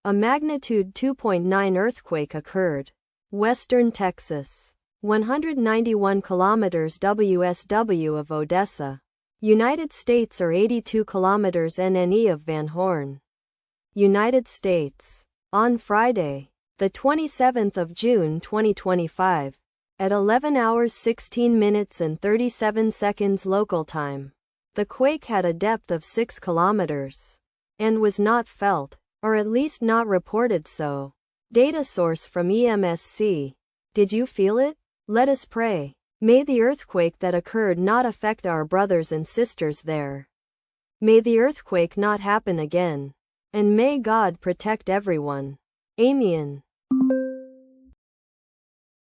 A magnitude 2.9 earthquake occurred. Western Texas. 191 kilometers WSW of Odessa, United States, or 82 kilometers NNE of Van Horn, United States. On Friday, the 27th of June 2025, at 11 hours 16 minutes and 37 seconds local time, the quake had a depth of 6 kilometers and was not felt, or at least not reported so. Data source from EMSC. Did you feel it? Let us pray. May the earthquake that occurred not affect our brothers and sisters there. May the earthquake not happen again. And may God protect everyone. Amen.